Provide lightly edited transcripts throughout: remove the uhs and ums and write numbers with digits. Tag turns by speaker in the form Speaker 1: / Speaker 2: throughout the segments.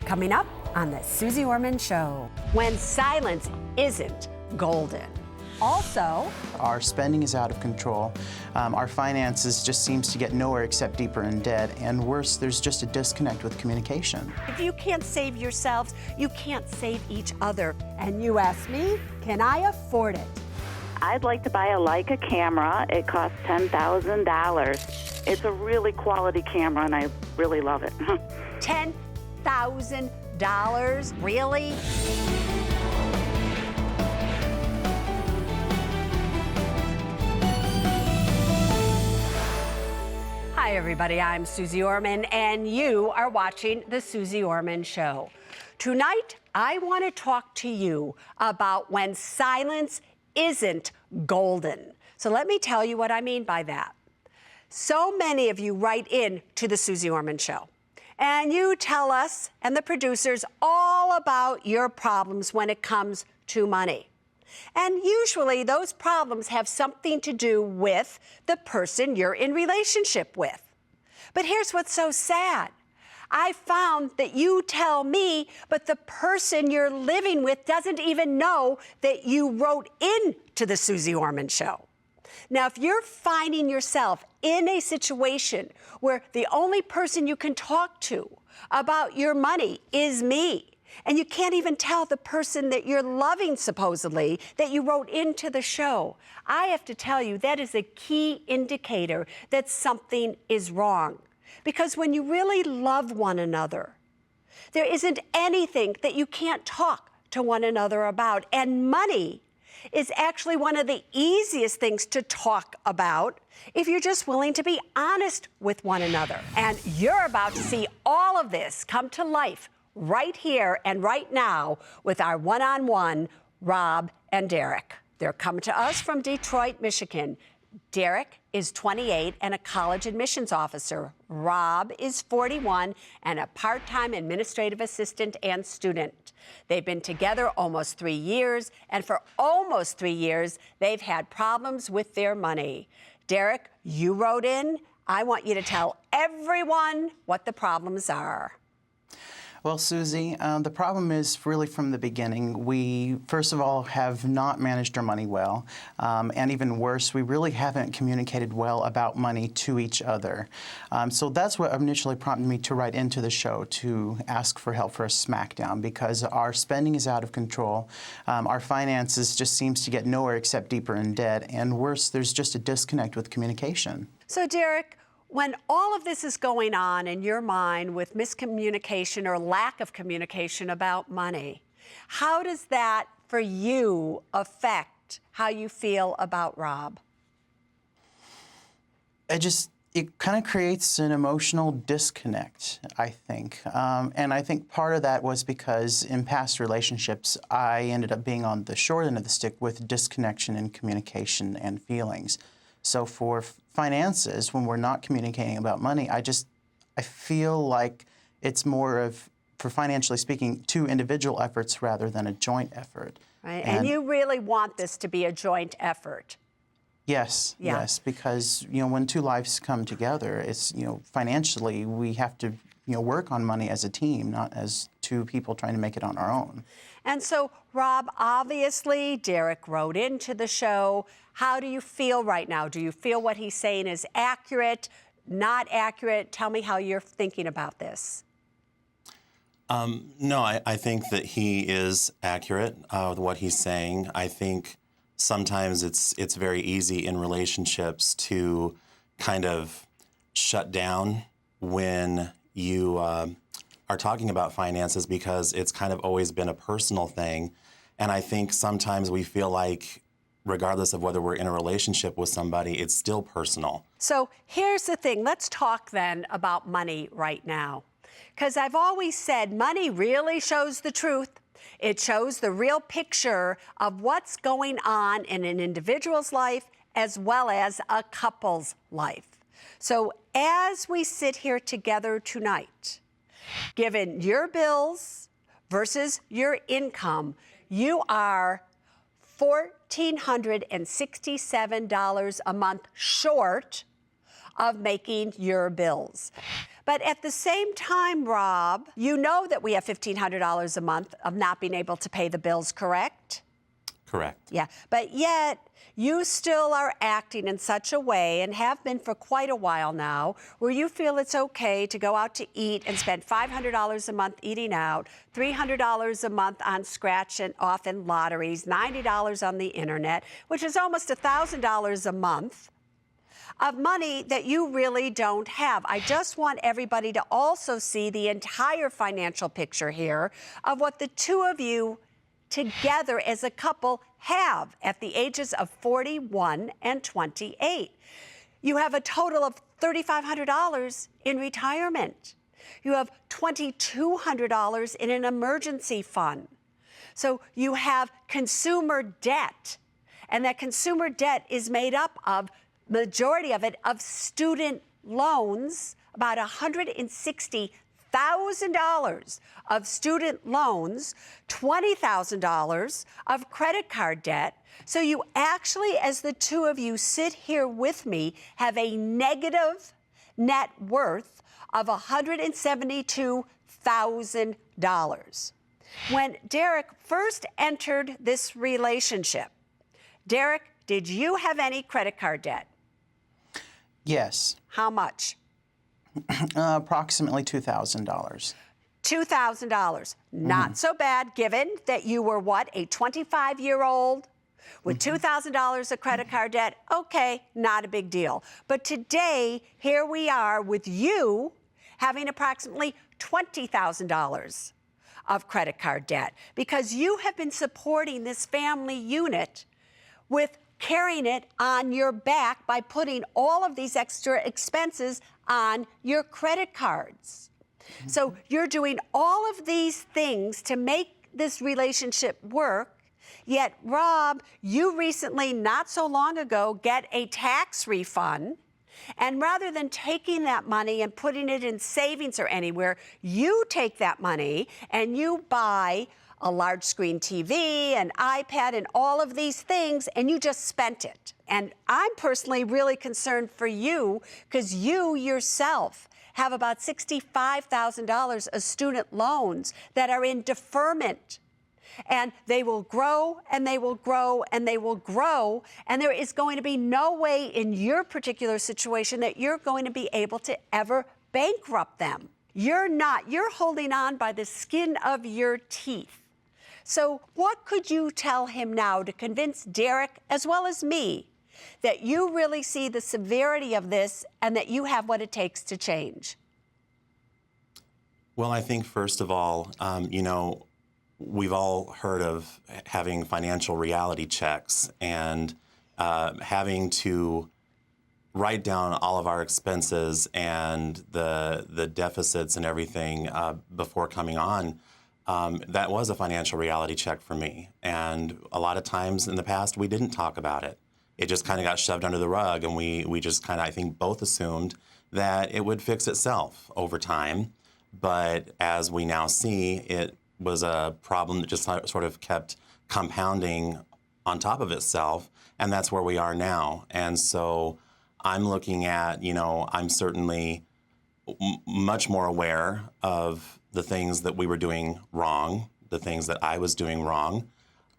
Speaker 1: Coming up on the Suze Orman Show. When silence isn't golden. Also,
Speaker 2: our spending is out of control. Our finances just seems to get nowhere except deeper in debt. And worse, there's just a disconnect with communication.
Speaker 1: if you can't save yourselves, you can't save each other. And you ask me, can I afford it?
Speaker 3: I'd like to buy a Leica camera. It costs $10,000. It's a really quality camera, and I really love it.
Speaker 1: $10,000? Really? Hi, everybody. I'm Suze Orman, and you are watching The Suze Orman Show. Tonight, I want to talk to you about when silence isn't golden. So let me tell you what I mean by that. So many of you write in to The Suze Orman Show, and you tell us and the producers all about your problems when it comes to money. And usually those problems have something to do with the person you're in relationship with. But here's what's so sad. I found that you tell me, but the person you're living with doesn't even know that you wrote in to the Suze Orman Show. Now, if you're finding yourself in a situation where the only person you can talk to about your money is me, and you can't even tell the person that you're loving, supposedly, that you wrote into the show, I have to tell you that is a key indicator that something is wrong. Because when you really love one another, there isn't anything that you can't talk to one another about. And money is actually one of the easiest things to talk about if you're just willing to be honest with one another. And you're about to see all of this come to life right here and right now with our one-on-one, Rob and Derek. They're coming to us from Detroit, Michigan. Derek is 28 and a college admissions officer. Rob is 41 and a part-time administrative assistant and student. They've been together almost 3 years, and for almost 3 years, they've had problems with their money. Derek, you wrote in. I want you to tell everyone what the problems are.
Speaker 2: Well, Suze, the problem is really from the beginning. We, first of all, have not managed our money well. And even worse, we really haven't communicated well about money to each other. So that's what initially prompted me to write into the show to ask for help for a smackdown, because our spending is out of control. Our finances just seems to get nowhere except deeper in debt. And worse, there's just a disconnect with communication.
Speaker 1: So, Derek, when all of this is going on in your mind with miscommunication or lack of communication about money, how does that, for you, affect how you feel about Rob?
Speaker 2: It kind of creates an emotional disconnect, I think. And I think part of that was because in past relationships, I ended up being on the short end of the stick with disconnection in communication and feelings. So for finances, when we're not communicating about money, I feel like it's more of, for financially speaking, two individual efforts rather than a joint effort.
Speaker 1: Right, and you really want this to be a joint effort.
Speaker 2: Yes,
Speaker 1: yeah.
Speaker 2: Yes, because, when two lives come together, it's, financially, we have to, work on money as a team, not as two people trying to make it on our own.
Speaker 1: And so, Rob, obviously, Derek wrote into the show. How do you feel right now? Do you feel what he's saying is accurate, not accurate? Tell me how you're thinking about this.
Speaker 4: No, I think that he is accurate with what he's saying. I think sometimes it's very easy in relationships to kind of shut down when you are talking about finances, because it's kind of always been a personal thing. And I think sometimes we feel like, regardless of whether we're in a relationship with somebody, it's still personal.
Speaker 1: So here's the thing. Let's talk then about money right now. Because I've always said money really shows the truth. It shows the real picture of what's going on in an individual's life as well as a couple's life. So as we sit here together tonight, given your bills versus your income, you are $1,467 a month short of making your bills. But at the same time, Rob, you know that we have $1,500 a month of not being able to pay the bills, correct?
Speaker 4: Correct.
Speaker 1: Yeah, but yet you still are acting in such a way, and have been for quite a while now, where you feel it's okay to go out to eat and spend $500 a month eating out, $300 a month on scratch and off in lotteries, $90 on the internet, which is almost $1,000 a month of money that you really don't have. I just want everybody to also see the entire financial picture here of what the two of you together as a couple have at the ages of 41 and 28. You have a total of $3,500 in retirement. You have $2,200 in an emergency fund. So you have consumer debt, and that consumer debt is made up of, majority of it, of student loans, about $160,000 of student loans, $20,000 of credit card debt. So you actually, as the two of you sit here with me, have a negative net worth of $172,000. When Derek first entered this relationship, Derek, did you have any credit card debt?
Speaker 2: Yes.
Speaker 1: How much?
Speaker 2: Approximately $2,000.
Speaker 1: $2,000. Not so bad, given that you were, what, a 25-year-old with $2,000 of credit card debt? Okay, not a big deal. But today, here we are with you having approximately $20,000 of credit card debt, because you have been supporting this family unit with carrying it on your back by putting all of these extra expenses on your credit cards. So you're doing all of these things to make this relationship work, yet, Rob, you recently, not so long ago, get a tax refund, and rather than taking that money and putting it in savings or anywhere, you take that money and you buy a large screen TV, an iPad, and all of these things, and you just spent it. And I'm personally really concerned for you, because you yourself have about $65,000 of student loans that are in deferment. And they will grow, and they will grow, and they will grow, and there is going to be no way in your particular situation that you're going to be able to ever bankrupt them. You're not. You're holding on by the skin of your teeth. So what could you tell him now to convince Derek, as well as me, that you really see the severity of this and that you have what it takes to change?
Speaker 4: Well, I think, first of all, we've all heard of having financial reality checks and having to write down all of our expenses and the deficits and everything before coming on. That was a financial reality check for me. And a lot of times in the past, we didn't talk about it. It just kind of got shoved under the rug, and we just kind of, I think, both assumed that it would fix itself over time. But as we now see, it was a problem that just sort of kept compounding on top of itself, and that's where we are now. And so I'm looking at, I'm certainly much more aware of the things that we were doing wrong, the things that I was doing wrong,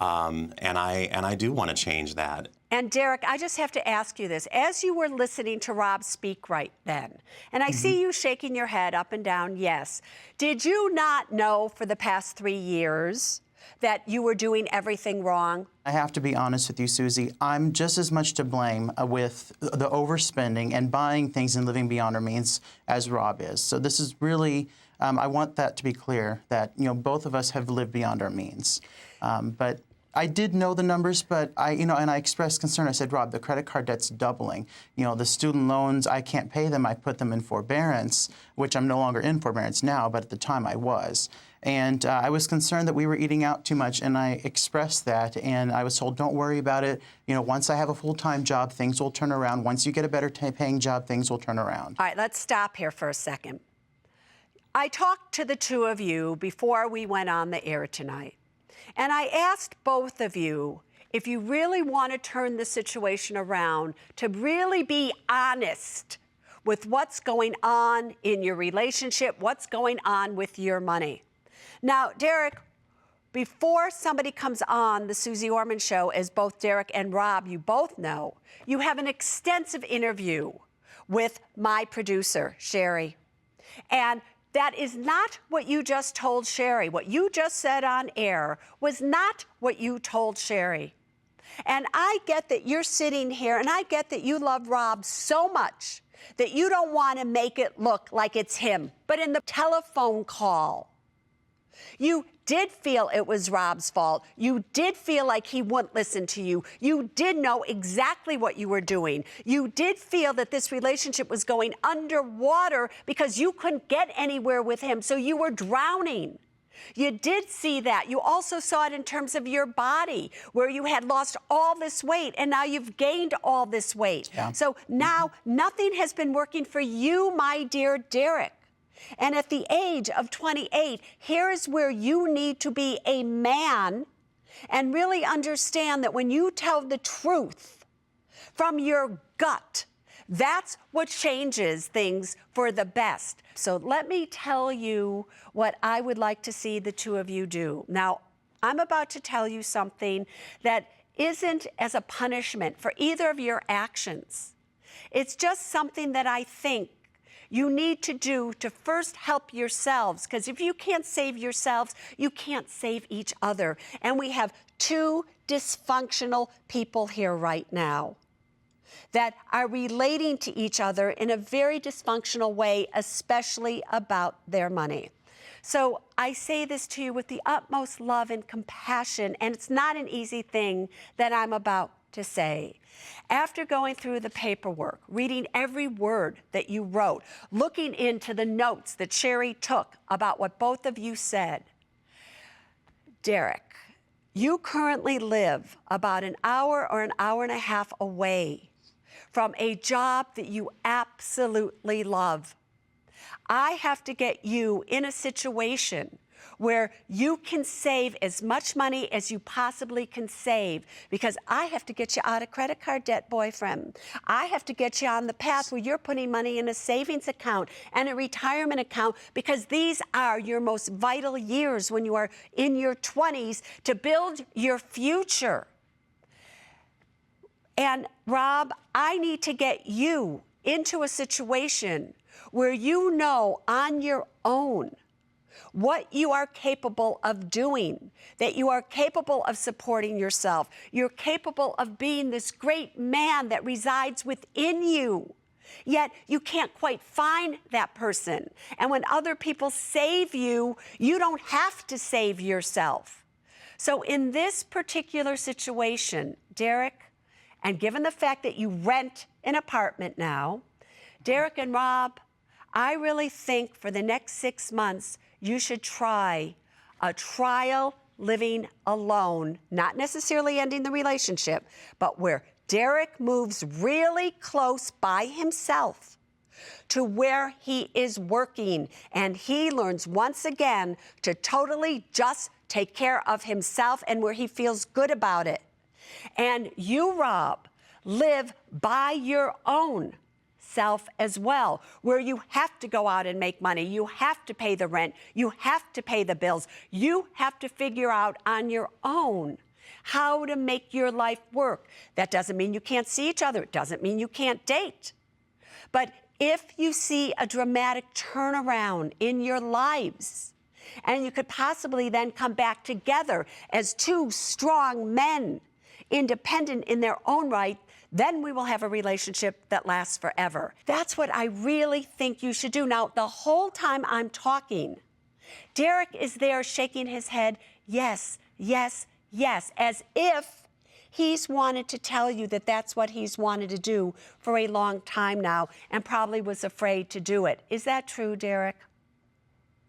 Speaker 4: and I do want to change that.
Speaker 1: And Derek, I just have to ask you this. As you were listening to Rob speak right then, and I see you shaking your head up and down, yes, did you not know for the past 3 years that you were doing everything wrong?
Speaker 2: I have to be honest with you, Susie. I'm just as much to blame with the overspending and buying things and living beyond our means as Rob is. So this is really, I want that to be clear, that both of us have lived beyond our means. But I did know the numbers, but and I expressed concern. I said, Rob, the credit card debt's doubling. The student loans, I can't pay them. I put them in forbearance, which I'm no longer in forbearance now, but at the time I was. And I was concerned that we were eating out too much, and I expressed that, and I was told, don't worry about it. Once I have a full-time job, things will turn around. Once you get a better paying job, things will turn around.
Speaker 1: All right, let's stop here for a second. I talked to the two of you before we went on the air tonight, and I asked both of you if you really want to turn the situation around, to really be honest with what's going on in your relationship, what's going on with your money. Now, Derek, before somebody comes on the Suze Orman Show, as both Derek and Rob, you both know, you have an extensive interview with my producer, Sherry. And that is not what you just told Sherry. What you just said on air was not what you told Sherry. And I get that you're sitting here, and I get that you love Rob so much that you don't want to make it look like it's him. But in the telephone call, you did feel it was Rob's fault. You did feel like he wouldn't listen to you. You did know exactly what you were doing. You did feel that this relationship was going underwater because you couldn't get anywhere with him, so you were drowning. You did see that. You also saw it in terms of your body, where you had lost all this weight, and now you've gained all this weight.
Speaker 2: Yeah.
Speaker 1: So now nothing has been working for you, my dear Derek. And at the age of 28, here is where you need to be a man and really understand that when you tell the truth from your gut, that's what changes things for the best. So let me tell you what I would like to see the two of you do. Now, I'm about to tell you something that isn't as a punishment for either of your actions. It's just something that I think you need to do to first help yourselves, because if you can't save yourselves, you can't save each other. And we have two dysfunctional people here right now that are relating to each other in a very dysfunctional way, especially about their money. So I say this to you with the utmost love and compassion, and it's not an easy thing that I'm about to say. After going through the paperwork, reading every word that you wrote, looking into the notes that Sherry took about what both of you said, Derek, you currently live about an hour or an hour and a half away from a job that you absolutely love. I have to get you in a situation where you can save as much money as you possibly can save, because I have to get you out of credit card debt, boyfriend. I have to get you on the path where you're putting money in a savings account and a retirement account, because these are your most vital years when you are in your 20s to build your future. And Rob, I need to get you into a situation where you know on your own what you are capable of doing, that you are capable of supporting yourself. You're capable of being this great man that resides within you. Yet you can't quite find that person. And when other people save you, you don't have to save yourself. So in this particular situation, Derek, and given the fact that you rent an apartment now, Derek and Rob, I really think for the next 6 months, you should try a trial living alone, not necessarily ending the relationship, but where Derek moves really close by himself to where he is working, and he learns once again to totally just take care of himself and where he feels good about it. And you, Rob, live by your own self as well, where you have to go out and make money. You have to pay the rent. You have to pay the bills. You have to figure out on your own how to make your life work. That doesn't mean you can't see each other. It doesn't mean you can't date. But if you see a dramatic turnaround in your lives, and you could possibly then come back together as two strong men, independent in their own right, then we will have a relationship that lasts forever. That's what I really think you should do. Now, the whole time I'm talking, Derek is there shaking his head, yes, yes, yes, as if he's wanted to tell you that that's what he's wanted to do for a long time now and probably was afraid to do it. Is that true, Derek?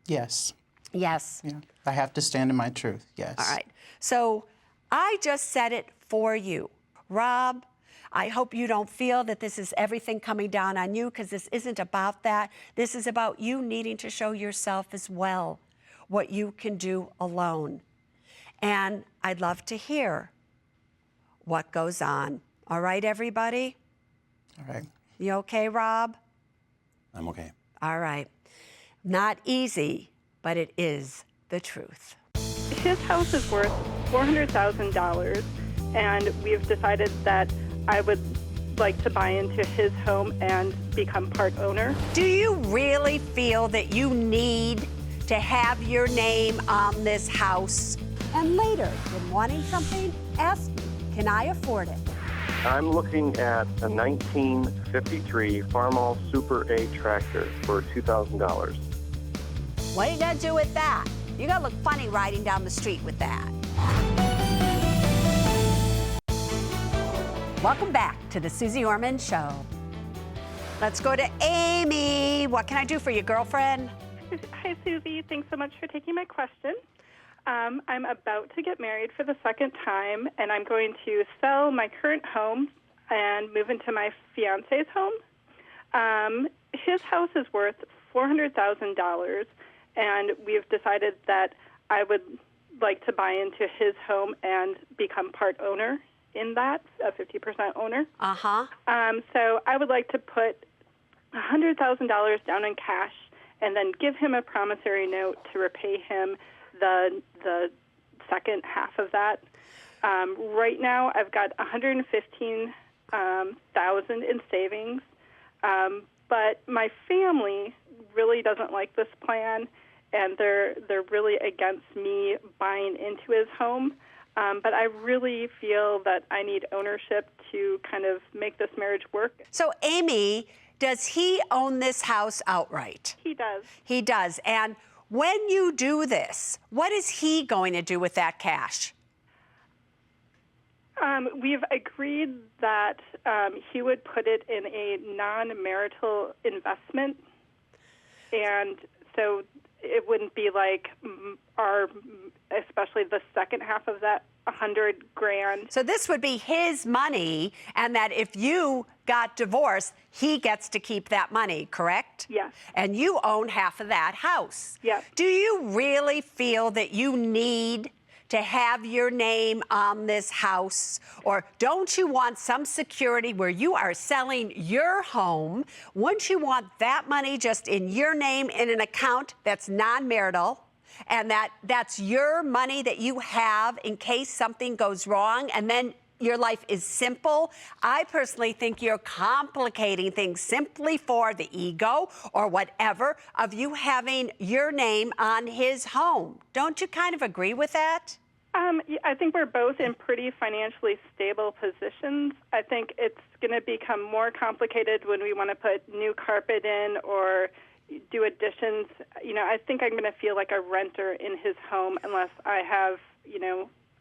Speaker 2: Yes.
Speaker 1: Yes.
Speaker 2: Yeah. I have to stand in my truth, yes.
Speaker 1: All right. So I just said it for you. Rob, I hope you don't feel that this is everything coming down on you, because this isn't about that. This is about you needing to show yourself as well what you can do alone. And I'd love to hear what goes on. All right, everybody?
Speaker 2: All right.
Speaker 1: You okay, Rob?
Speaker 4: I'm okay.
Speaker 1: All right. Not easy, but it is the truth.
Speaker 5: His house is worth $400,000, and we've decided that I would like to buy into his home and become part owner.
Speaker 1: Do you really feel that you need to have your name on this house? And later, when wanting something, ask me, can I afford it?
Speaker 6: I'm looking at a 1953 Farmall Super 8 tractor for $2,000.
Speaker 1: What are you gonna do with that? You're gonna look funny riding down the street with that. Welcome back to the Suze Orman Show. Let's go to Amy. What can I do for you, girlfriend?
Speaker 5: Hi, Susie. Thanks so much for taking my question. I'm about to get married for the second time, and I'm going to sell my current home and move into my fiance's home. His house is worth $400,000, and we've decided that I would like to buy into his home and become part owner in that, a 50% owner.
Speaker 1: Uh-huh.
Speaker 5: So I would like to put $100,000 down in cash and then give him a promissory note to repay him the second half of that. Right now, I've got $115,000 in savings, but my family really doesn't like this plan, and they're really against me buying into his home. But I really feel that I need ownership to kind of make this marriage work.
Speaker 1: So, Amy, does he own this house outright?
Speaker 5: He does.
Speaker 1: He does. And when you do this, what is he going to do with that cash?
Speaker 5: We've agreed that he would put it in a non-marital investment, and so it wouldn't be like especially the second half of that, $100,000.
Speaker 1: So this would be his money, and that if you got divorced, he gets to keep that money, correct?
Speaker 5: Yes.
Speaker 1: And you own half of that house.
Speaker 5: Yes.
Speaker 1: Do you really feel that you need to have your name on this house? Or don't you want some security where you are selling your home? Wouldn't you want that money just in your name in an account that's non-marital? And that's your money that you have in case something goes wrong, and then your life is simple. I personally think you're complicating things simply for the ego or whatever of you having your name on his home. Don't you kind of agree with that?
Speaker 5: I think we're both in pretty financially stable positions. I think it's going to become more complicated when we want to put new carpet in or do additions. I think I'm going to feel like a renter in his home unless I have,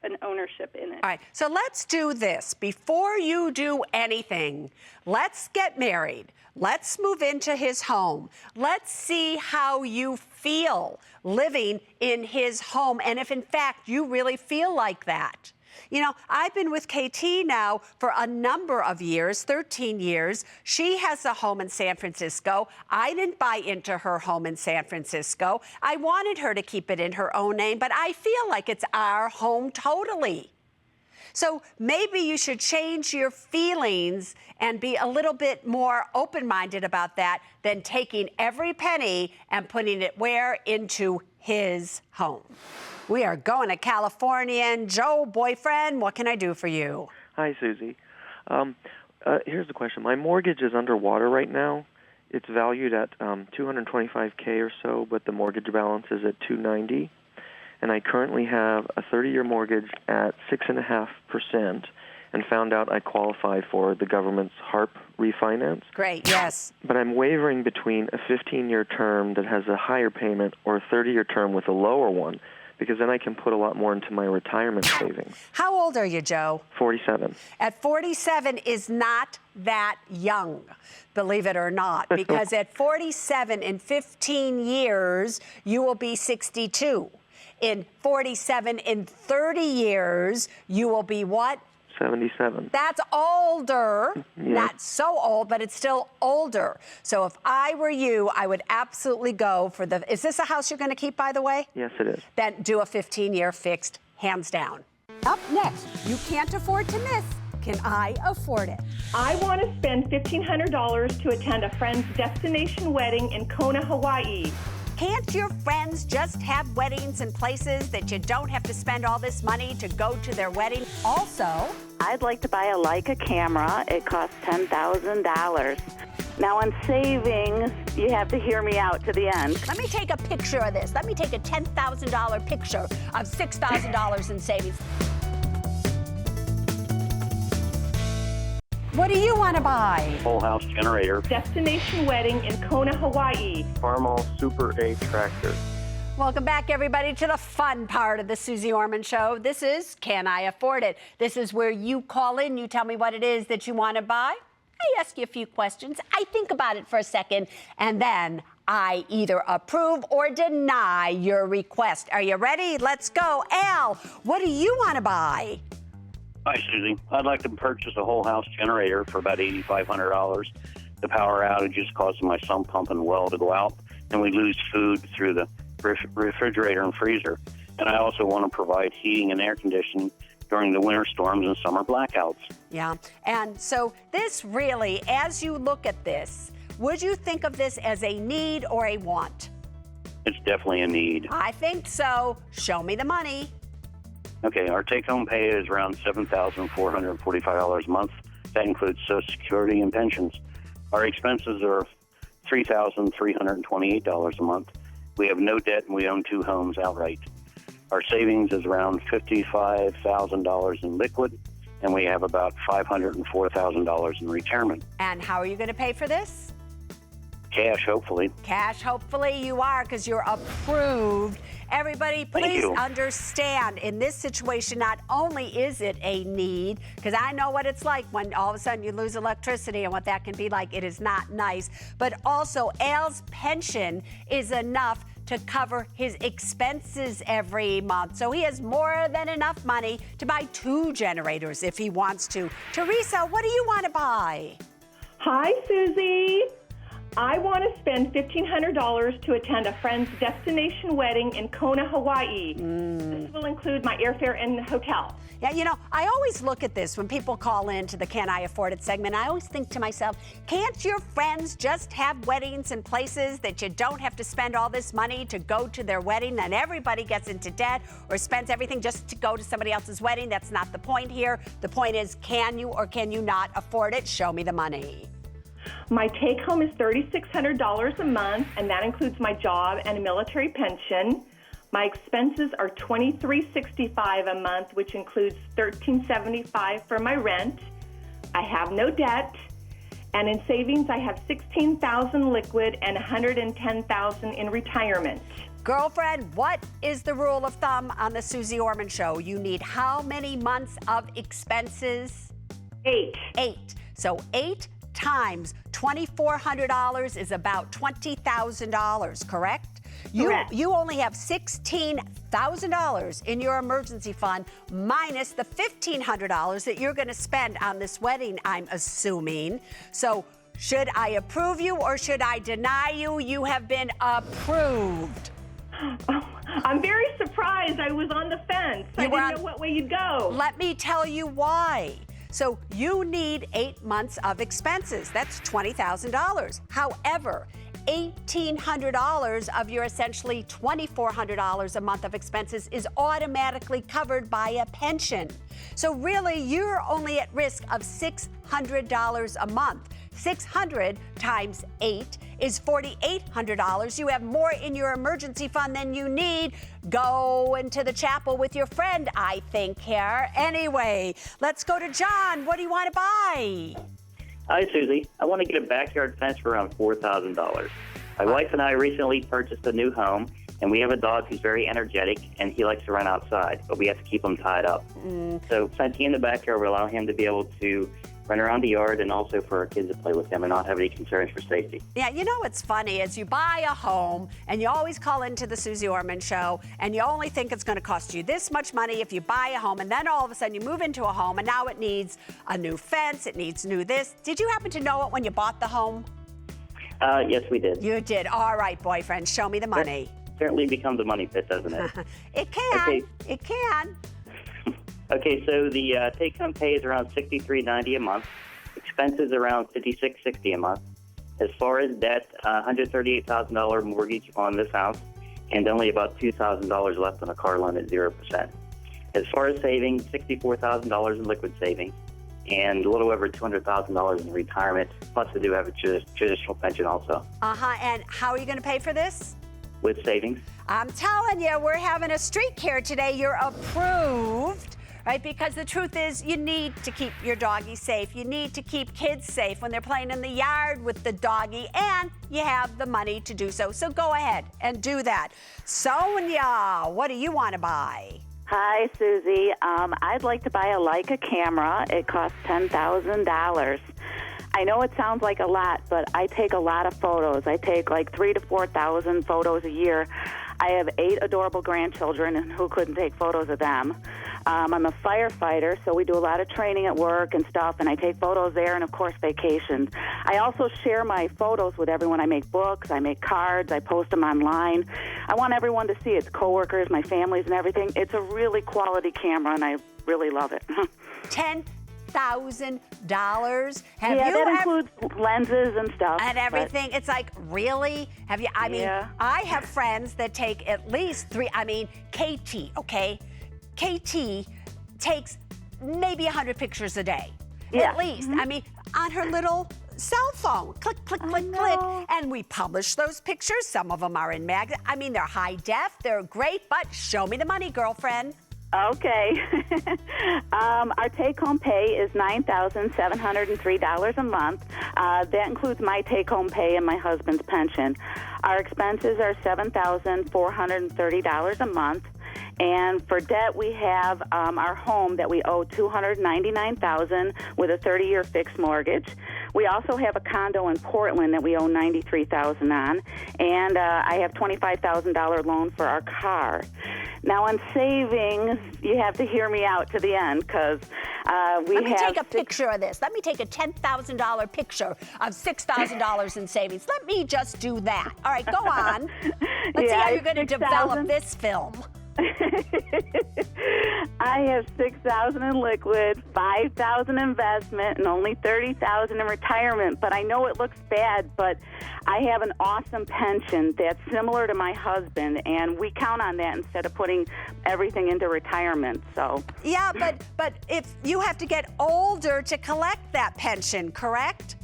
Speaker 5: an ownership in it.
Speaker 1: All right, so let's do this. Before you do anything, let's get married. Let's move into his home. Let's see how you feel living in his home, and if in fact you really feel like that. I've been with KT now for a number of years, 13 years. She has a home in San Francisco. I didn't buy into her home in San Francisco. I wanted her to keep it in her own name, but I feel like it's our home totally. So maybe you should change your feelings and be a little bit more open-minded about that than taking every penny and putting it where? Into his home. We are going to California, and Joe, boyfriend, what can I do for you?
Speaker 7: Hi, Susie. Here's the question. My mortgage is underwater right now. It's valued at $225K or so, but the mortgage balance is at $290. And I currently have a 30-year mortgage at 6.5%, and found out I qualify for the government's HARP refinance.
Speaker 1: Great, yes.
Speaker 7: But I'm wavering between a 15-year term that has a higher payment or a 30-year term with a lower one, because then I can put a lot more into my retirement savings.
Speaker 1: How old are you, Joe?
Speaker 7: 47.
Speaker 1: At 47 is not that young, believe it or not, because at 47, in 15 years, you will be 62. In 47, in 30 years, you will be what?
Speaker 7: 77.
Speaker 1: That's older.
Speaker 7: Yeah.
Speaker 1: Not so old, but it's still older. So if I were you, I would absolutely go for the... Is this a house you're going to keep, by the way?
Speaker 7: Yes, it is.
Speaker 1: Then do a 15-year fixed, hands down. Up next, you can't afford to miss can I afford it?
Speaker 8: I want to spend $1,500 to attend a friend's destination wedding in Kona, Hawaii.
Speaker 1: Can't your friends just have weddings in places that you don't have to spend all this money to go to their wedding? Also,
Speaker 3: I'd like to buy a Leica camera. It costs $10,000. Now on savings, you have to hear me out to the end.
Speaker 1: let me take a picture of this. Let me take a $10,000 picture of $6,000 in savings. What do you want to buy?
Speaker 6: Whole house generator.
Speaker 8: Destination wedding in Kona, Hawaii.
Speaker 6: Farmall Super A tractor.
Speaker 1: Welcome back, everybody, to the fun part of the Suze Orman Show. This is Can I Afford It? This is where you call in, you tell me what it is that you want to buy. I ask you a few questions. I think about it for a second, and then I either approve or deny your request. Are you ready? Let's go. Al, what do you want to buy?
Speaker 6: Hi, Susie. I'd like to purchase a whole house generator for about $8,500. The power outages causing my sump pump and well to go out, and we lose food through the refrigerator and freezer. And I also want to provide heating and air conditioning during the winter storms and summer blackouts.
Speaker 1: Yeah, and so this really, as you look at this, would you think of this as a need or a want?
Speaker 6: It's definitely a need.
Speaker 1: I think so. Show me the money.
Speaker 6: Okay, our take-home pay is around $7,445 a month. That includes Social Security and pensions. Our expenses are $3,328 a month. We have no debt and we own 2 homes outright. Our savings is around $55,000 in liquid, and we have about $504,000 in retirement.
Speaker 1: And how are you going to pay for this?
Speaker 6: Cash, hopefully.
Speaker 1: Cash, hopefully you are, because you're approved. Everybody, please understand, in this situation, not only is it a need, because I know what it's like when all of a sudden you lose electricity and what that can be like. It is not nice. But also, Al's pension is enough to cover his expenses every month. So he has more than enough money to buy 2 generators if he wants to. Teresa, what do you want to buy?
Speaker 8: Hi, Susie. I want to spend $1,500 to attend a friend's destination wedding in Kona, Hawaii. This will include my airfare and hotel.
Speaker 1: Yeah, you know, I always look at this when people call in to the Can I Afford It segment. I always think to myself, can't your friends just have weddings in places that you don't have to spend all this money to go to their wedding, and everybody gets into debt or spends everything just to go to somebody else's wedding? That's not the point here. The point is, can you or can you not afford it? Show me the money.
Speaker 8: My take-home is $3,600 a month, and that includes my job and a military pension. My expenses are $2,365 a month, which includes $1,375 for my rent. I have no debt, and in savings, I have $16,000 liquid and $110,000 in retirement.
Speaker 1: Girlfriend, what is the rule of thumb on the Suze Orman Show? You need how many months of expenses?
Speaker 8: 8.
Speaker 1: 8. So 8 times $2,400 is about $20,000, correct?
Speaker 8: Correct.
Speaker 1: You only have $16,000 in your emergency fund minus the $1,500 that you're going to spend on this wedding, I'm assuming. So should I approve you or should I deny you? You have been approved.
Speaker 8: I'm very surprised. I was on the fence. I didn't know what way you'd go.
Speaker 1: Let me tell you why. So you need 8 months of expenses. That's $20,000. However, $1,800 of your essentially $2,400 a month of expenses is automatically covered by a pension. So really, you're only at risk of $600 a month. 600 times 8 is $4,800. You have more in your emergency fund than you need. Go into the chapel with your friend, I think, here. Anyway, let's go to John. What do you want to buy?
Speaker 9: Hi, Susie. I want to get a backyard fence for around $4,000. My wife and I recently purchased a new home, and we have a dog who's very energetic, and he likes to run outside, but we have to keep him tied up. So fencing in the backyard will allow him to be able to run around the yard and also for our kids to play with him and not have any concerns for safety.
Speaker 1: Yeah, you know what's funny is you buy a home and you always call into the Suze Orman Show and you only think it's going to cost you this much money if you buy a home, and then all of a sudden you move into a home and now it needs a new fence, it needs new this. Did you happen to know it when you bought the home?
Speaker 9: Yes, we did.
Speaker 1: You did. All right, boyfriend, show me the money.
Speaker 9: Certainly becomes a money pit, doesn't it?
Speaker 1: It can.
Speaker 9: Okay.
Speaker 1: It can.
Speaker 9: Okay, so the take-home pay is around $63.90 a month. Expenses around $56.60 a month. As far as debt, $138,000 mortgage on this house, and only about $2,000 left on a car loan at 0%. As far as savings, $64,000 in liquid savings, and a little over $200,000 in retirement. Plus, I do have a traditional pension also.
Speaker 1: And how are you going to pay for this?
Speaker 9: With savings.
Speaker 1: I'm telling you, we're having a streak here today. You're approved, right? Because the truth is, you need to keep your doggy safe. You need to keep kids safe when they're playing in the yard with the doggy, and you have the money to do so. So go ahead and do that. Sonia, what do you want to buy?
Speaker 3: Hi, Susie. I'd like to buy a Leica camera. It costs $10,000. I know it sounds like a lot, but I take a lot of photos. I take like 3,000 to 4,000 photos a year. I have 8 adorable grandchildren, and who couldn't take photos of them? I'm a firefighter, so we do a lot of training at work and stuff, and I take photos there and, of course, vacations. I also share my photos with everyone. I make books, I make cards, I post them online. I want everyone to see it, coworkers, my families, and everything. It's a really quality camera, and I really love it.
Speaker 1: $10,000.
Speaker 3: That includes lenses and stuff.
Speaker 1: And everything. It's like, really? Have you? I mean, I have friends that take at least 3. I mean, KT, okay? KT takes maybe 100 pictures a day, at least. I mean, on her little cell phone. Click, click, click, click. And we publish those pictures. Some of them are in magazines. I mean, they're high def. They're great, but show me the money, girlfriend.
Speaker 3: Okay. Our take-home pay is $9,703 a month. That includes my take-home pay and my husband's pension. Our expenses are $7,430 a month. And for debt, we have our home that we owe $299,000 with a 30-year fixed mortgage. We also have a condo in Portland that we owe $93,000 on, and I have $25,000 loan for our car. Now, on savings, you have to hear me out to the end because
Speaker 1: Let me take a picture of this. Let me take a $10,000 picture of $6,000 in savings. Let me just do that. All right, go on. Let's see how you're going to develop this film.
Speaker 3: I have $6,000 in liquid, $5,000 investment, and only $30,000 in retirement. But I know it looks bad, but I have an awesome pension that's similar to my husband, and we count on that instead of putting everything into retirement. So
Speaker 1: yeah, but if you have to get older to collect that pension, correct?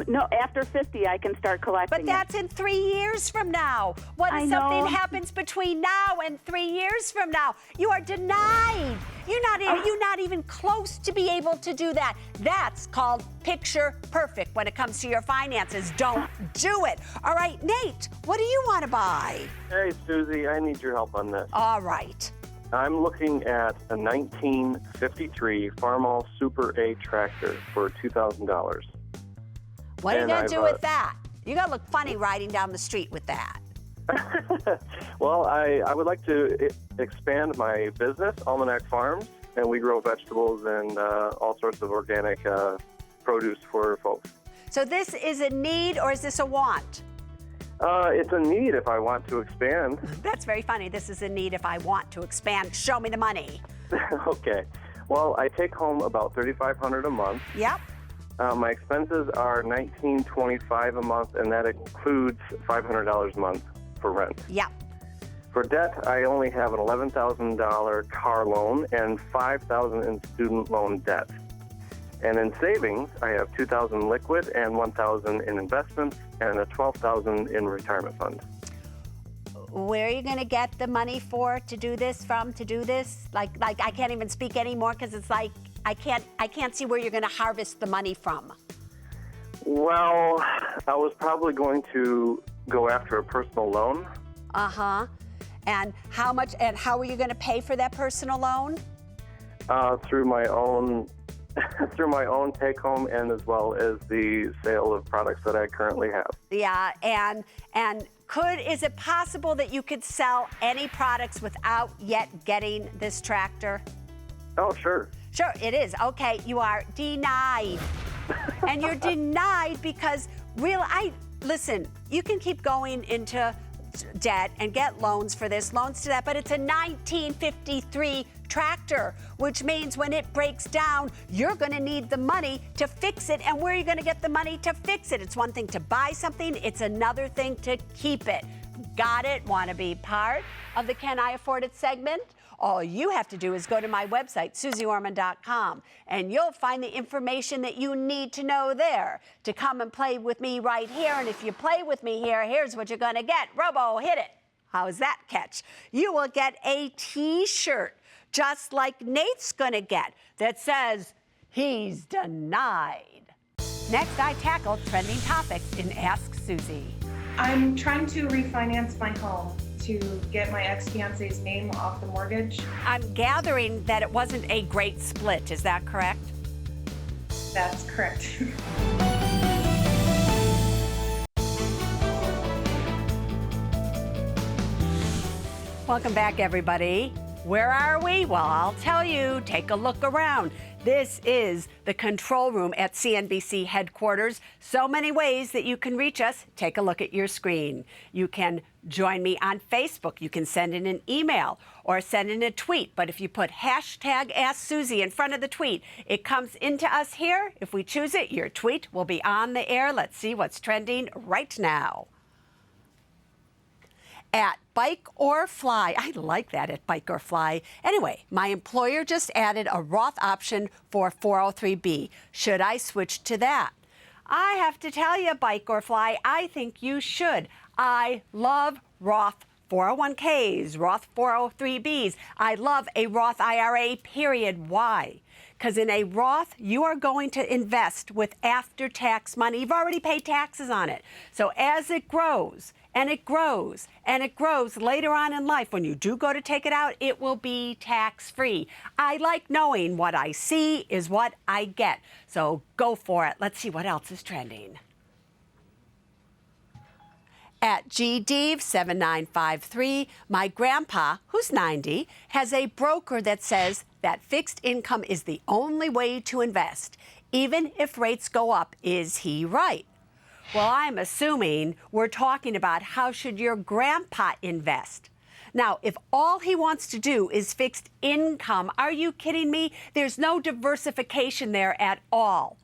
Speaker 3: No, after 50, I can start collecting.
Speaker 1: But that's in 3 years from now. What if something happens between now and 3 years from now? You are denied. You're not even close to be able to do that. That's called picture perfect when it comes to your finances. Don't do it. All right, Nate, what do you want to buy?
Speaker 7: Hey, Susie, I need your help on this.
Speaker 1: All right.
Speaker 7: I'm looking at a 1953 Farmall Super A tractor for $2,000.
Speaker 1: What are you going to do with that? You're going to look funny riding down the street with that.
Speaker 7: Well, I would like to expand my business, Almanac Farms, and we grow vegetables and all sorts of organic produce for folks.
Speaker 1: So this is a need or is this a want?
Speaker 7: It's a need if I want to expand.
Speaker 1: That's very funny. This is a need if I want to expand. Show me the money.
Speaker 7: Okay. Well, I take home about $3,500 a month.
Speaker 1: Yep.
Speaker 7: My expenses are $1,925 a month, and that includes $500 a month for rent.
Speaker 1: Yeah.
Speaker 7: For debt, I only have an $11,000 car loan and $5,000 in student loan debt. And in savings, I have $2,000 liquid and $1,000 in investments and a $12,000 in retirement fund.
Speaker 1: Where are you going to get the money to do this from, to do this? Like I can't even speak anymore because it's like I can't see where you're going to harvest the money from.
Speaker 7: Well, I was probably going to go after a personal loan.
Speaker 1: Uh-huh. And how much, and how are you going to pay for that personal loan?
Speaker 7: Through my own take-home and as well as the sale of products that I currently have.
Speaker 1: Yeah, and is it possible that you could sell any products without yet getting this tractor?
Speaker 7: Oh, sure.
Speaker 1: Sure, it is. Okay, you are denied. And you're denied because listen, you can keep going into debt and get loans for this, loans to that, but it's a 1953 tractor, which means when it breaks down, you're going to need the money to fix it. And where are you going to get the money to fix it? It's one thing to buy something, it's another thing to keep it. Got it? Want to be part of the Can I Afford It segment? All you have to do is go to my website, SuzeOrman.com, and you'll find the information that you need to know there to come and play with me right here. And if you play with me here, here's what you're going to get. Robo, hit it. How's that catch? You will get a T-shirt, just like Nate's going to get, that says, "He's denied." Next, I tackle trending topics in Ask Suze.
Speaker 10: I'm trying to refinance my home to get my ex-fiance's name off the mortgage.
Speaker 1: I'm gathering that it wasn't a great split. Is that correct?
Speaker 10: That's correct.
Speaker 1: Welcome back, everybody. Where are we? Well, I'll tell you. Take a look around. This is the control room at CNBC headquarters. So many ways that you can reach us. Take a look at your screen. You can join me on Facebook. You can send in an email or send in a tweet. But if you put hashtag Ask Suze in front of the tweet, it comes into us here. If we choose it, your tweet will be on the air. Let's see what's trending right now. At Bike or Fly. I like that, at Bike or Fly. Anyway, my employer just added a Roth option for 403B. Should I switch to that? I have to tell you, Bike or Fly, I think you should. I love Roth 401ks, Roth 403Bs. I love a Roth IRA, period. Why? Because in a Roth, you are going to invest with after-tax money. You've already paid taxes on it. So as it grows, and it grows, and it grows later on in life, when you do go to take it out, it will be tax-free. I like knowing what I see is what I get. So go for it. Let's see what else is trending. At GDEVE7953, my grandpa, who's 90, has a broker that says that fixed income is the only way to invest, even if rates go up. Is he right? Well, I'm assuming we're talking about how should your grandpa invest. Now, if all he wants to do is fixed income, are you kidding me? There's no diversification there at all.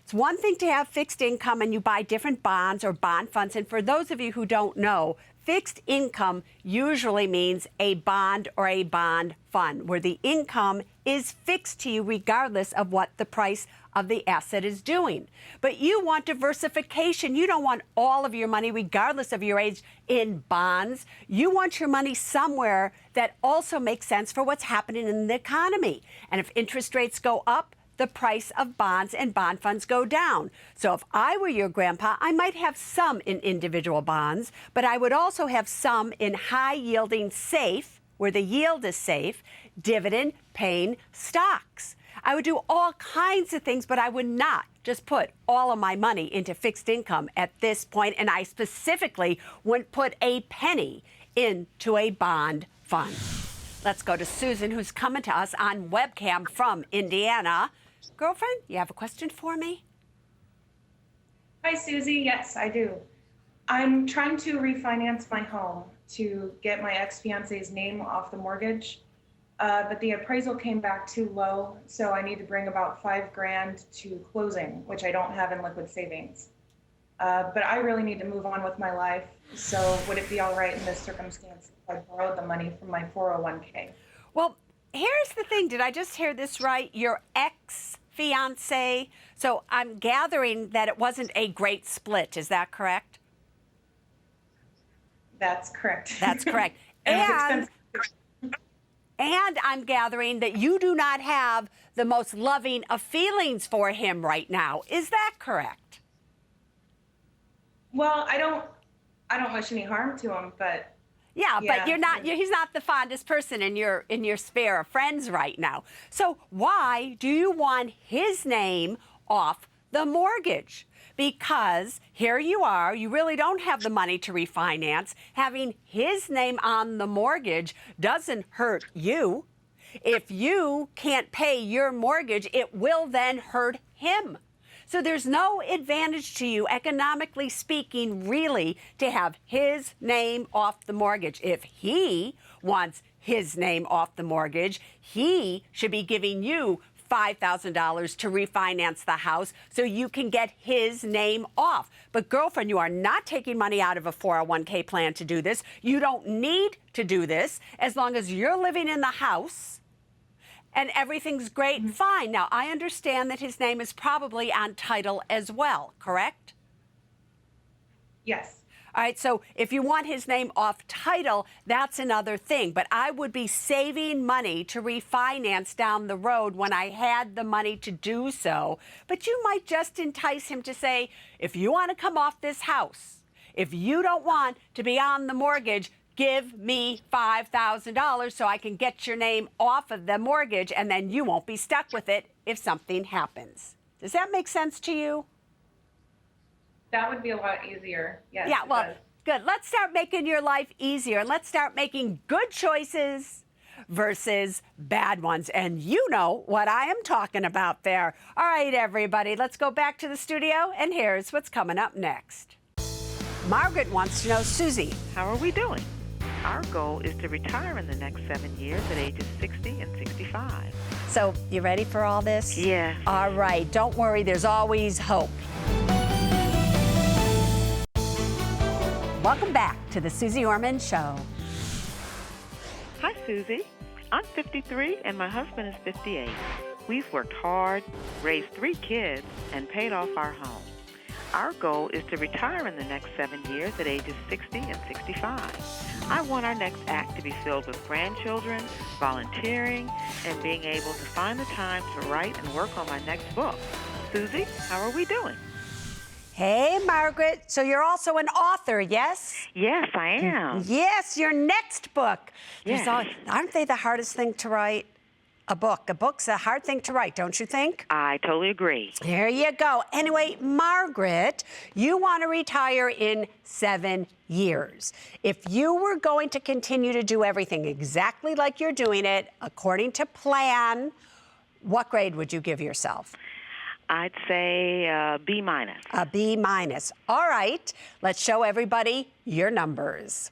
Speaker 1: It's one thing to have fixed income and you buy different bonds or bond funds. And for those of you who don't know, fixed income usually means a bond or a bond fund where the income is fixed to you regardless of what the price of the asset is doing. But you want diversification. You don't want all of your money, regardless of your age, in bonds. You want your money somewhere that also makes sense for what's happening in the economy. And if interest rates go up, the price of bonds and bond funds go down. So if I were your grandpa, I might have some in individual bonds, but I would also have some in high-yielding safe, where the yield is safe, dividend-paying stocks. I would do all kinds of things, but I would not just put all of my money into fixed income at this point, and I specifically wouldn't put a penny into a bond fund. Let's go to Susan, who's coming to us on webcam from Indiana. Girlfriend, you have a question for me?
Speaker 10: Hi, Suze. Yes, I do. I'm trying to refinance my home to get my ex-fiance's name off the mortgage, but the appraisal came back too low, so I need to bring about $5,000 to closing, which I don't have in liquid savings. But I really need to move on with my life, so would it be all right in this circumstance if I borrowed the money from my 401k?
Speaker 1: Well, here's the thing. Did I just hear this right? Your ex-fiance. So I'm gathering that it wasn't a great split. Is that correct?
Speaker 10: That's correct.
Speaker 1: That's correct. And I'm gathering that you do not have the most loving of feelings for him right now. Is that correct?
Speaker 10: Well, I don't wish any harm to him, but
Speaker 1: yeah, but he's not the fondest person in your sphere of friends right now. So why do you want his name off the mortgage? Because here you are, you really don't have the money to refinance. Having his name on the mortgage doesn't hurt you. If you can't pay your mortgage, it will then hurt him. So there's no advantage to you, economically speaking, really, to have his name off the mortgage. If he wants his name off the mortgage, he should be giving you $5,000 to refinance the house so you can get his name off. But girlfriend, you are not taking money out of a 401k plan to do this. You don't need to do this as long as you're living in the house and everything's great and fine. Now, I understand that his name is probably on title as well, correct?
Speaker 10: Yes.
Speaker 1: All right, so if you want his name off title, that's another thing. But I would be saving money to refinance down the road when I had the money to do so. But you might just entice him to say, if you want to come off this house, if you don't want to be on the mortgage, give me $5,000 so I can get your name off of the mortgage, and then you won't be stuck with it if something happens. Does that make sense to you?
Speaker 10: That would be a lot easier. Yes.
Speaker 1: Yeah, well, good. Let's start making your life easier, and let's start making good choices versus bad ones. And you know what I am talking about there. All right, everybody, let's go back to the studio, and here's what's coming up next. Margaret wants to know, Susie,
Speaker 11: how are we doing? Our goal is to retire in the next 7 years at ages 60 and 65.
Speaker 1: So, you ready for all this?
Speaker 11: Yeah.
Speaker 1: All right, don't worry, there's always hope. Welcome back to the Suze Orman Show.
Speaker 11: Hi, Susie. I'm 53 and my husband is 58. We've worked hard, raised 3 kids, and paid off our home. Our goal is to retire in the next 7 years at ages 60 and 65. I want our next act to be filled with grandchildren, volunteering, and being able to find the time to write and work on my next book. Susie, how are we doing?
Speaker 1: Hey, Margaret. So you're also an author, yes?
Speaker 11: Yes, I am.
Speaker 1: Yes, your next book.
Speaker 11: Yes.
Speaker 1: Aren't they the hardest thing to write? A book. A book's a hard thing to write, don't you think?
Speaker 11: I totally agree.
Speaker 1: There you go. Anyway, Margaret, you want to retire in 7 years. If you were going to continue to do everything exactly like you're doing it, according to plan, what grade would you give yourself?
Speaker 11: I'd say B minus.
Speaker 1: A B minus. All right, let's show everybody your numbers.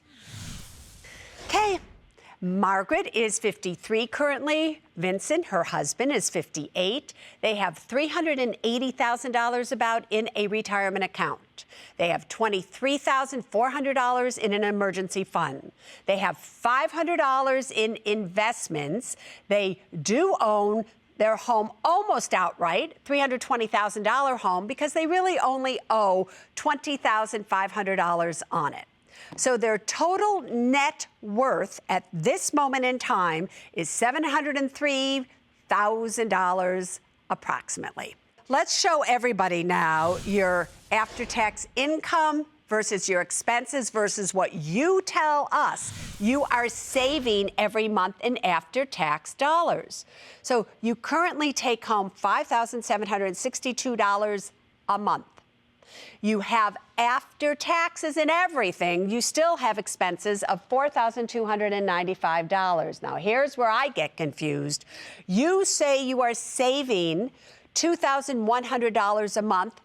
Speaker 1: Okay, Margaret is 53 currently. Vincent, her husband, is 58. They have $380,000 about in a retirement account. They have $23,400 in an emergency fund. They have $500 in investments. They do own their home almost outright, $320,000 home, because they really only owe $20,500 on it. So their total net worth at this moment in time is $703,000 approximately. Let's show everybody now your after-tax income versus your expenses versus what you tell us you are saving every month in after-tax dollars. So you currently take home $5,762 a month. You have after taxes and everything, you still have expenses of $4,295. Now, here's where I get confused. You say you are saving $2,100 a month,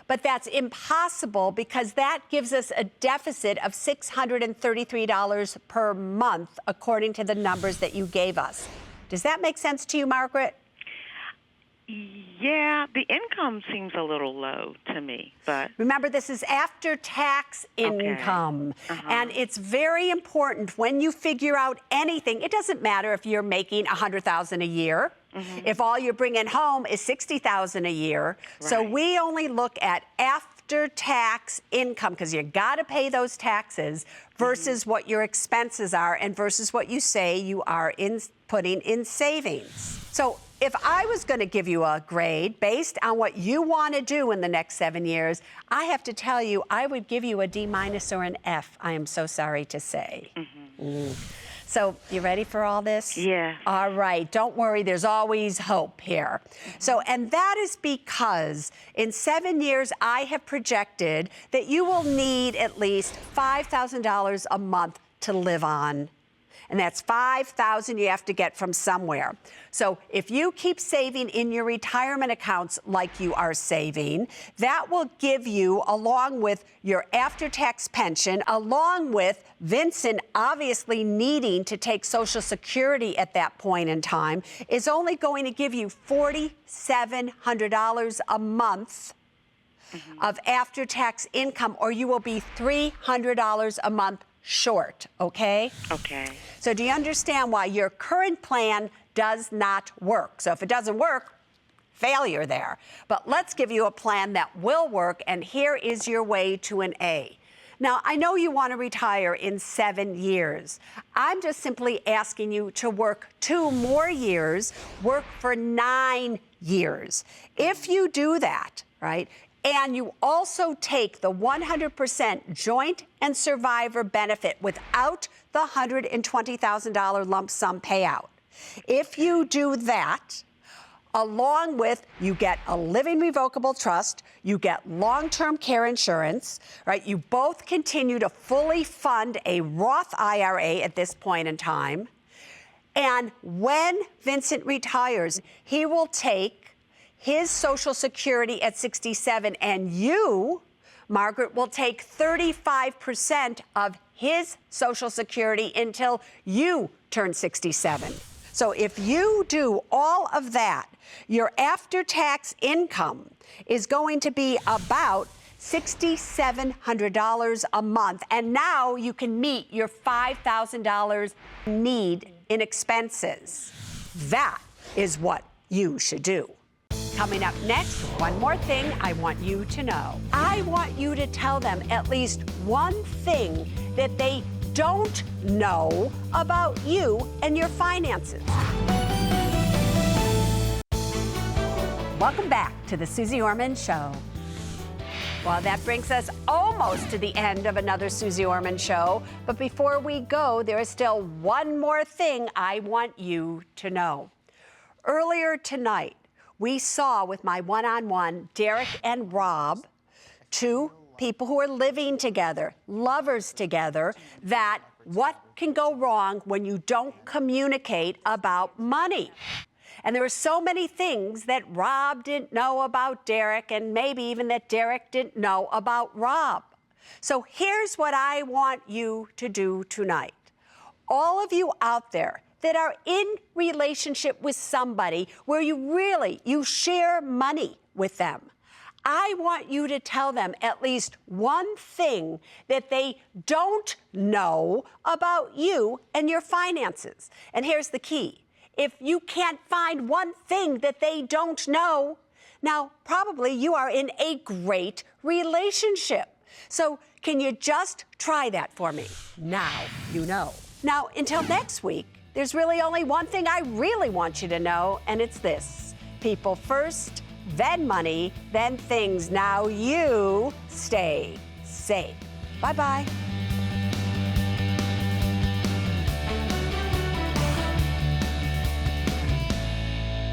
Speaker 1: but that's impossible because that gives us a deficit of $633 per month, according to the numbers that you gave us. Does that make sense to you, Margaret?
Speaker 11: Yeah, the income seems a little low to me, but...
Speaker 1: Remember, this is after-tax income, and it's very important when you figure out anything. It doesn't matter if you're making $100,000 a year, if all you're bringing home is $60,000 a year. Right. So we only look at after-tax income, because you got to pay those taxes, versus what your expenses are and versus what you say you are putting in savings. So if I was going to give you a grade based on what you want to do in the next 7 years, I have to tell you, I would give you a D minus or an F, I am so sorry to say. So you ready for all this?
Speaker 11: Yeah.
Speaker 1: All right, don't worry, there's always hope here. So, and that is because in 7 years, I have projected that you will need at least $5,000 a month to live on. and that's $5,000 you have to get from somewhere. So if you keep saving in your retirement accounts like you are saving, that will give you, along with your after-tax pension, along with Vincent obviously needing to take Social Security at that point in time, is only going to give you $4,700 a month of after-tax income, or you will be $300 a month short, okay?
Speaker 11: Okay.
Speaker 1: So do you understand why your current plan does not work? So if it doesn't work, failure there. But let's give you a plan that will work, and here is your way to an A. Now, I know you want to retire in 7 years. I'm just simply asking you to work 2 more years, work for 9 years. If you do that, right, and you also take the 100% joint and survivor benefit without the $120,000 lump sum payout. If you do that, along with you get a living revocable trust, you get long-term care insurance, right? You both continue to fully fund a Roth IRA at this point in time. And when Vincent retires, he will take his Social Security at 67, and you, Margaret, will take 35% of his Social Security until you turn 67. So if you do all of that, your after-tax income is going to be about $6,700 a month, and now you can meet your $5,000 need in expenses. That is what you should do. Coming up next, one more thing I want you to know. I want you to tell them at least one thing that they don't know about you and your finances. Welcome back to the Suze Orman Show. Well, that brings us almost to the end of another Suze Orman Show. But before we go, there is still one more thing I want you to know. Earlier tonight, we saw with my one-on-one Derek and Rob, 2 people who are living together, lovers together, that what can go wrong when you don't communicate about money. And there were so many things that Rob didn't know about Derek, and maybe even that Derek didn't know about Rob. So here's what I want you to do tonight. All of you out there that are in relationship with somebody where you share money with them, I want you to tell them at least one thing that they don't know about you and your finances. And here's the key. If you can't find one thing that they don't know, now probably you are in a great relationship. So can you just try that for me? Now you know. Now, until next week, there's really only one thing I really want you to know, and it's this. People first, then money, then things. Now you stay safe. Bye-bye.